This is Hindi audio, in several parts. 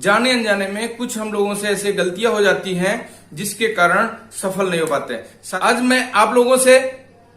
जाने अनजाने में कुछ हम लोगों से ऐसे गलतियां हो जाती हैं जिसके कारण सफल नहीं हो पाते। आज मैं आप लोगों से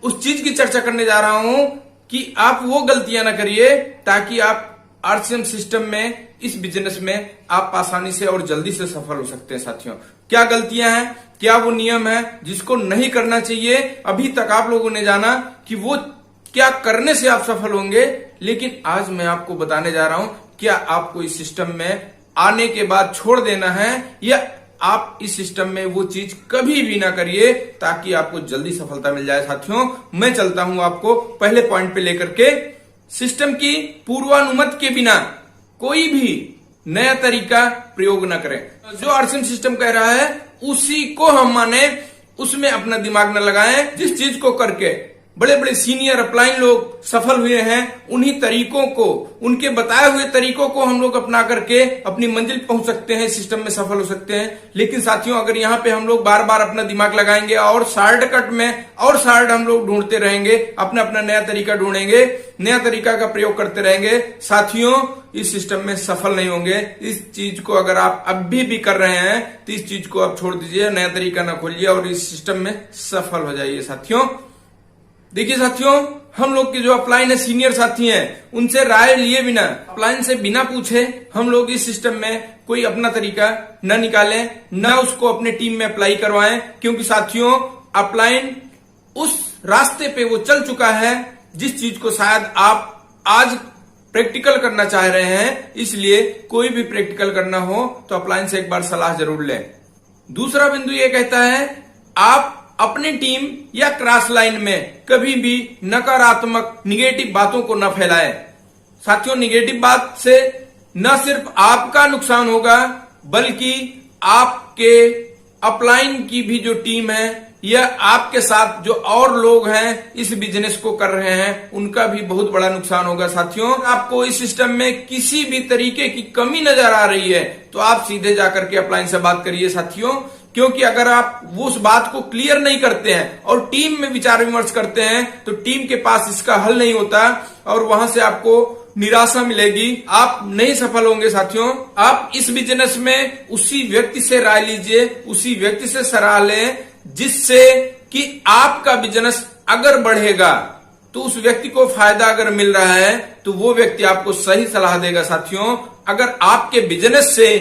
उस चीज की चर्चा करने जा रहा हूं कि आप वो गलतियां ना करिए ताकि आप आरसीएम सिस्टम में, इस बिजनेस में आप आसानी से और जल्दी से सफल हो सकते हैं। साथियों, क्या गलतियां हैं, क्या वो नियम है जिसको नहीं करना चाहिए, अभी तक आप लोगों ने जाना कि वो क्या करने से आप सफल होंगे, लेकिन आज मैं आपको बताने जा रहा हूं क्या आपको इस सिस्टम में आने के बाद छोड़ देना है या आप इस सिस्टम में वो चीज कभी भी ना करिए ताकि आपको जल्दी सफलता मिल जाए। साथियों, मैं चलता हूं आपको पहले पॉइंट पे लेकर के। सिस्टम की पूर्वानुमति के बिना कोई भी नया तरीका प्रयोग न करें। जो आरसीएम सिस्टम कह रहा है उसी को हम माने, उसमें अपना दिमाग न लगाएं। जिस चीज को करके बड़े बड़े सीनियर अपलाइन लोग सफल हुए हैं, उन्हीं तरीकों को, उनके बताए हुए तरीकों को हम लोग अपना करके अपनी मंजिल पहुंच सकते हैं, सिस्टम में सफल हो सकते हैं। लेकिन साथियों, अगर यहाँ पे हम लोग बार बार अपना दिमाग लगाएंगे और शॉर्टकट में और शॉर्ट हम लोग ढूंढते रहेंगे, अपना अपना नया तरीका ढूंढेंगे, नया तरीका का प्रयोग करते रहेंगे, साथियों इस सिस्टम में सफल नहीं होंगे। इस चीज को अगर आप अभी भी कर रहे हैं तो इस चीज को आप छोड़ दीजिए, नया तरीका ना खोलिए और इस सिस्टम में सफल हो जाइए। साथियों देखिए साथियों, हम लोग के जो अपलाइन है, सीनियर साथी हैं, उनसे राय लिए बिना, अपलाइन से बिना पूछे हम लोग इस सिस्टम में कोई अपना तरीका न निकालें, न उसको अपने टीम में अप्लाई करवाएं, क्योंकि साथियों अपलाइन उस रास्ते पे वो चल चुका है जिस चीज को शायद आप आज प्रैक्टिकल करना चाह रहे हैं। इसलिए कोई भी प्रैक्टिकल करना हो तो अपलाइन से एक बार सलाह जरूर लें। दूसरा बिंदु ये कहता है आप अपनी टीम या क्रॉस लाइन में कभी भी नकारात्मक निगेटिव बातों को न फैलाएं। साथियों, निगेटिव बात से न सिर्फ आपका नुकसान होगा बल्कि आपके अपलाइन की भी जो टीम है या आपके साथ जो और लोग हैं इस बिजनेस को कर रहे हैं उनका भी बहुत बड़ा नुकसान होगा। साथियों, आपको इस सिस्टम में किसी भी तरीके की कमी नजर आ रही है तो आप सीधे जाकर के अपलाइन से बात करिए। साथियों, क्योंकि अगर आप वो उस बात को क्लियर नहीं करते हैं और टीम में विचार विमर्श करते हैं तो टीम के पास इसका हल नहीं होता और वहां से आपको निराशा मिलेगी, आप नहीं सफल होंगे। साथियों, आप इस बिजनेस में उसी व्यक्ति से राय लीजिए, उसी व्यक्ति से सलाह लें जिससे कि आपका बिजनेस अगर बढ़ेगा तो उस व्यक्ति को फायदा अगर मिल रहा है तो वो व्यक्ति आपको सही सलाह देगा। साथियों, अगर आपके बिजनेस से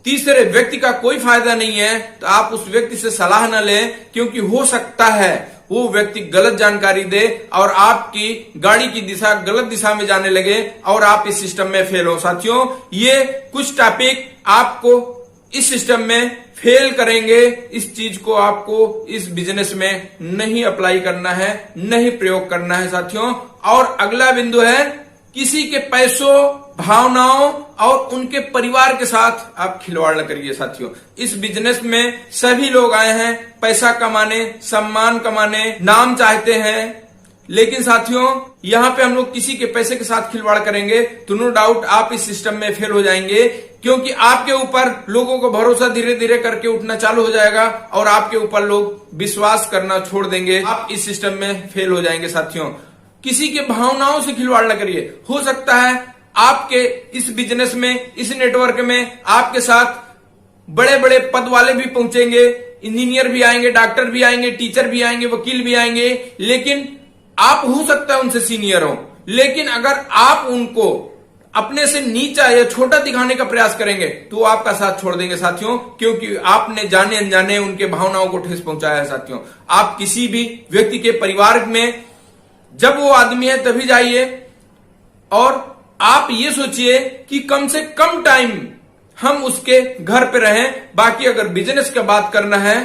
तीसरे व्यक्ति का कोई फायदा नहीं है तो आप उस व्यक्ति से सलाह न लें, क्योंकि हो सकता है वो व्यक्ति गलत जानकारी दे और आपकी गाड़ी की दिशा गलत दिशा में जाने लगे और आप इस सिस्टम में फेल हो। साथियों, ये कुछ टॉपिक आपको इस सिस्टम में फेल करेंगे। इस चीज को आपको इस बिजनेस में नहीं अप्लाई करना है, नहीं प्रयोग करना है। साथियों, और अगला बिंदु है किसी के पैसों, भावनाओं और उनके परिवार के साथ आप खिलवाड़ न करिए। साथियों, इस बिजनेस में सभी लोग आए हैं पैसा कमाने, सम्मान कमाने, नाम चाहते हैं, लेकिन साथियों यहाँ पे हम लोग किसी के पैसे के साथ खिलवाड़ करेंगे तो नो डाउट आप इस सिस्टम में फेल हो जाएंगे, क्योंकि आपके ऊपर लोगों को भरोसा धीरे धीरे करके उठना चालू हो जाएगा और आपके ऊपर लोग विश्वास करना छोड़ देंगे, आप इस सिस्टम में फेल हो जाएंगे। साथियों, किसी के भावनाओं से खिलवाड़ न करिए। हो सकता है आपके इस बिजनेस में, इस नेटवर्क में आपके साथ बड़े बड़े पद वाले भी पहुंचेंगे, इंजीनियर भी आएंगे, डॉक्टर भी आएंगे, टीचर भी आएंगे, वकील भी आएंगे, लेकिन आप हो सकता है उनसे सीनियर हो, लेकिन अगर आप उनको अपने से नीचा या छोटा दिखाने का प्रयास करेंगे तो वो आपका साथ छोड़ देंगे। साथियों, क्योंकि आपने जाने अनजाने उनके भावनाओं को ठेस पहुंचाया है। साथियों, आप किसी भी व्यक्ति के परिवार में जब वो आदमी है तभी जाइए और आप ये सोचिए कि कम से कम टाइम हम उसके घर पे रहें। बाकी अगर बिजनेस का बात करना है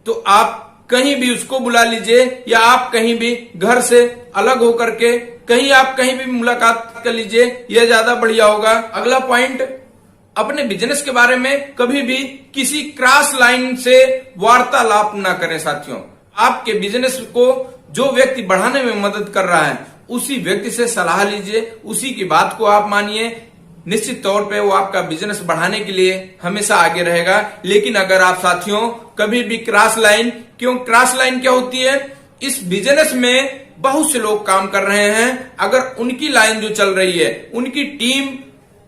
तो आप कहीं भी उसको बुला लीजिए या आप कहीं भी घर से अलग होकर के कहीं आप कहीं भी मुलाकात कर लीजिए, यह ज्यादा बढ़िया होगा। अगला पॉइंट, अपने बिजनेस के बारे में कभी भी किसी क्रॉस लाइन से वार्तालाप ना करें। साथियों, आपके बिजनेस को जो व्यक्ति बढ़ाने में मदद कर रहा है उसी व्यक्ति से सलाह लीजिए, उसी की बात को आप मानिए। निश्चित तौर पे वो आपका बिजनेस बढ़ाने के लिए हमेशा आगे रहेगा। लेकिन अगर आप साथियों कभी भी क्रॉस लाइन, क्यों क्रॉस लाइन क्या होती है, इस बिजनेस में बहुत से लोग काम कर रहे हैं, अगर उनकी लाइन जो चल रही है, उनकी टीम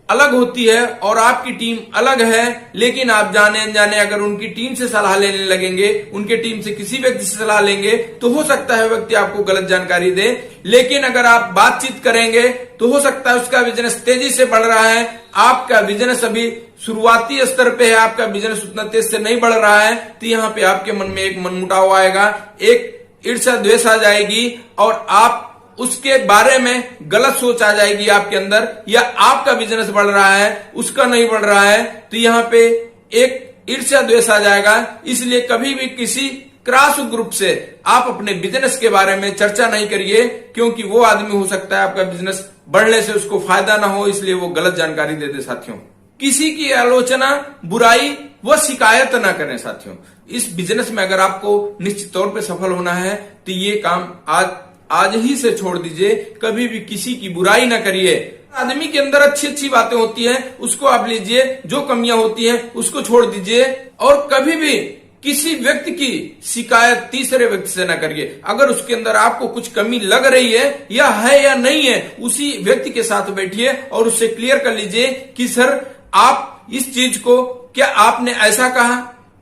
अलग होती है और आपकी टीम अलग है, लेकिन आप जाने अनजाने अगर उनकी टीम से सलाह लेने लगेंगे, उनके टीम से किसी व्यक्ति से सलाह लेंगे, तो हो सकता है व्यक्ति आपको गलत जानकारी दे। लेकिन अगर आप बातचीत करेंगे तो हो सकता है उसका बिजनेस तेजी से बढ़ रहा है, आपका बिजनेस अभी शुरुआती स्तर पे है, आपका बिजनेस उतना तेज से नहीं बढ़ रहा है, तो यहाँ पे आपके मन में एक मनमुटाव आएगा, एक ईर्ष्या द्वेष आ जाएगी और आप उसके बारे में गलत सोच आ जाएगी आपके अंदर, या आपका बिजनेस बढ़ रहा है उसका नहीं बढ़ रहा है, तो यहाँ पे एक ईर्ष्या द्वेष आ जाएगा। इसलिए कभी भी किसी क्रॉस ग्रुप से आप अपने बिजनेस के बारे में चर्चा नहीं करिए, क्योंकि वो आदमी हो सकता है आपका बिजनेस बढ़ने से उसको फायदा ना हो, इसलिए वो गलत जानकारी दे दे। साथियों, किसी की आलोचना, बुराई व शिकायत ना करें। साथियों, इस बिजनेस में अगर आपको निश्चित तौर पे सफल होना है तो ये काम आज ही से छोड़ दीजिए। कभी भी किसी की बुराई ना करिए। आदमी के अंदर अच्छी अच्छी बातें होती हैं, उसको आप लीजिए, जो कमियां होती हैं उसको छोड़ दीजिए, और कभी भी किसी व्यक्ति की शिकायत तीसरे व्यक्ति से ना करिए। अगर उसके अंदर आपको कुछ कमी लग रही है या नहीं है, उसी व्यक्ति के साथ बैठिए और उससे क्लियर कर लीजिए कि सर आप इस चीज को, क्या आपने ऐसा कहा,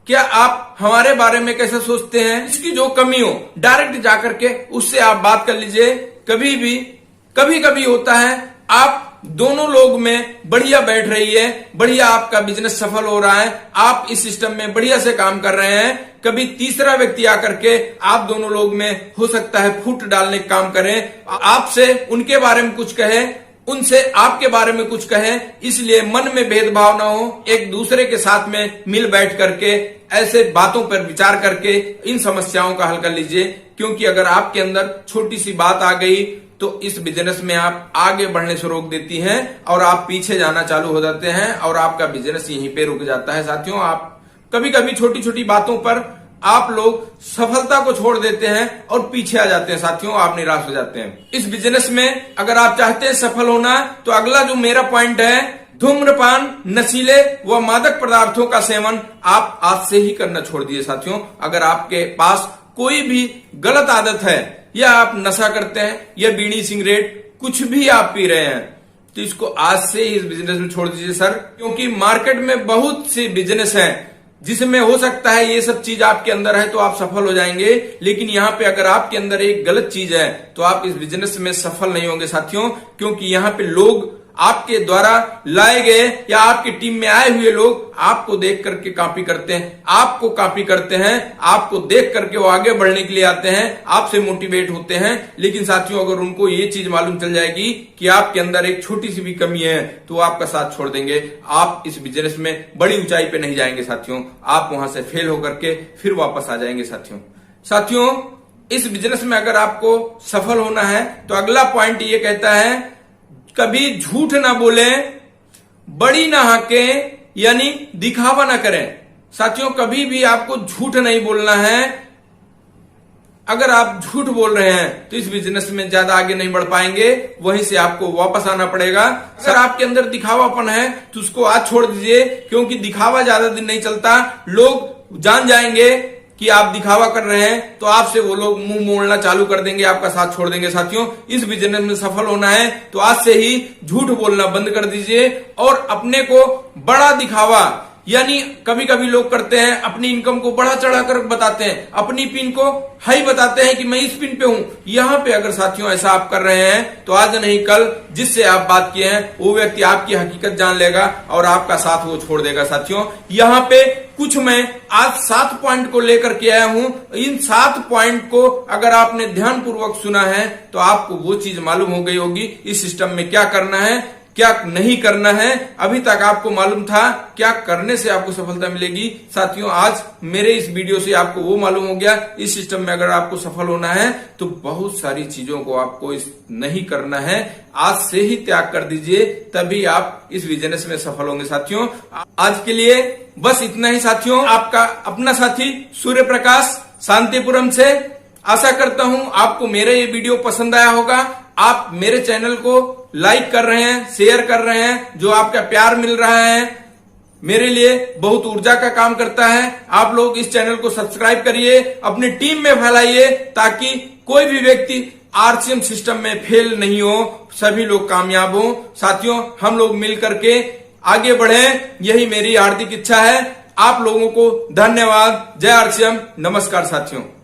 क्या आप हमारे बारे में कैसा सोचते हैं, इसकी जो कमी हो डायरेक्ट जाकर के उससे आप बात कर लीजिए। कभी कभी होता है आप दोनों लोग में बढ़िया बैठ रही है, बढ़िया आपका बिजनेस सफल हो रहा है, आप इस सिस्टम में बढ़िया से काम कर रहे हैं, कभी तीसरा व्यक्ति आकर के आप दोनों लोग में हो सकता है फूट डालने का काम करें, आपसे उनके बारे में कुछ कहे, उनसे आपके बारे में कुछ कहें। इसलिए मन में भेदभाव ना हो, एक दूसरे के साथ में मिल बैठ करके ऐसे बातों पर विचार करके इन समस्याओं का हल कर लीजिए। क्योंकि अगर आपके अंदर छोटी सी बात आ गई तो इस बिजनेस में आप आगे बढ़ने से रोक देती हैं और आप पीछे जाना चालू हो जाते हैं और आपका बिजनेस यहीं पे रुक जाता है। साथियों, आप कभी कभी छोटी छोटी बातों पर आप लोग सफलता को छोड़ देते हैं और पीछे आ जाते हैं। साथियों, आप निराश हो जाते हैं। इस बिजनेस में अगर आप चाहते हैं सफल होना, तो अगला जो मेरा पॉइंट है, धूम्रपान, नशीले व मादक पदार्थों का सेवन आप आज से ही करना छोड़ दिए। साथियों, अगर आपके पास कोई भी गलत आदत है, या आप नशा करते हैं, या बीड़ी सिगरेट कुछ भी आप पी रहे हैं, तो इसको आज से ही इस बिजनेस में छोड़ दीजिए सर। क्योंकि मार्केट में बहुत सी बिजनेस हैं जिसमें हो सकता है ये सब चीज आपके अंदर है तो आप सफल हो जाएंगे, लेकिन यहाँ पे अगर आपके अंदर एक गलत चीज है तो आप इस बिजनेस में सफल नहीं होंगे। साथियों, क्योंकि यहाँ पे लोग आपके द्वारा लाए गए या आपकी टीम में आए हुए लोग आपको देख करके कॉपी करते हैं, आपको कॉपी करते हैं, आपको देख करके वो आगे बढ़ने के लिए आते हैं, आपसे मोटिवेट होते हैं। लेकिन साथियों, अगर उनको ये चीज मालूम चल जाएगी कि आपके अंदर एक छोटी सी भी कमी है तो वो आपका साथ छोड़ देंगे, आप इस बिजनेस में बड़ी ऊंचाई पे नहीं जाएंगे। साथियों, आप वहां से फेल होकर के फिर वापस आ जाएंगे। साथियों, इस बिजनेस में अगर आपको सफल होना है तो अगला पॉइंट ये कहता है, कभी झूठ ना बोले, बड़ी ना हाकें, यानी दिखावा ना करें। साथियों, कभी भी आपको झूठ नहीं बोलना है। अगर आप झूठ बोल रहे हैं तो इस बिजनेस में ज्यादा आगे नहीं बढ़ पाएंगे, वहीं से आपको वापस आना पड़ेगा। अगर आपके अंदर दिखावापन है तो उसको आज छोड़ दीजिए, क्योंकि दिखावा ज्यादा दिन नहीं चलता। लोग जान जाएंगे कि आप दिखावा कर रहे हैं तो आपसे वो लोग मुंह मोड़ना चालू कर देंगे, आपका साथ छोड़ देंगे। साथियों, इस बिजनेस में सफल होना है तो आज से ही झूठ बोलना बंद कर दीजिए और अपने को बड़ा दिखावा, यानी कभी कभी लोग करते हैं, अपनी इनकम को बढ़ा चढ़ाकर बताते हैं, अपनी पिन को हाई बताते हैं कि मैं इस पिन पे हूं। यहां पे अगर साथियों ऐसा आप कर रहे हैं तो आज नहीं कल जिससे आप बात किए हैं वो व्यक्ति आपकी हकीकत जान लेगा और आपका साथ वो छोड़ देगा। साथियों, यहाँ पे कुछ मैं आज 7 पॉइंट को लेकर के आया हूं। इन 7 पॉइंट को अगर आपने ध्यान पूर्वक सुना है तो आपको वो चीज मालूम हो गई होगी इस सिस्टम में क्या करना है, क्या नहीं करना है। अभी तक आपको मालूम था क्या करने से आपको सफलता मिलेगी। साथियों, आज मेरे इस वीडियो से आपको वो मालूम हो गया, इस सिस्टम में अगर आपको सफल होना है तो बहुत सारी चीजों को आपको नहीं करना है, आज से ही त्याग कर दीजिए, तभी आप इस बिजनेस में सफल होंगे। साथियों, आज के लिए बस इतना ही। साथियों, आपका अपना साथी सूर्य प्रकाश, शांतिपुरम से। आशा करता हूं आपको मेरा ये वीडियो पसंद आया होगा। आप मेरे चैनल को लाइक कर रहे हैं, शेयर कर रहे हैं, जो आपका प्यार मिल रहा है मेरे लिए बहुत ऊर्जा का काम करता है। आप लोग इस चैनल को सब्सक्राइब करिए, अपनी टीम में फैलाइए, ताकि कोई भी व्यक्ति आरसीएम सिस्टम में फेल नहीं हो, सभी लोग कामयाब हो। साथियों, हम लोग मिल करके आगे बढ़े, यही मेरी हार्दिक इच्छा है। आप लोगों को धन्यवाद। जय आरसीएम। नमस्कार साथियों।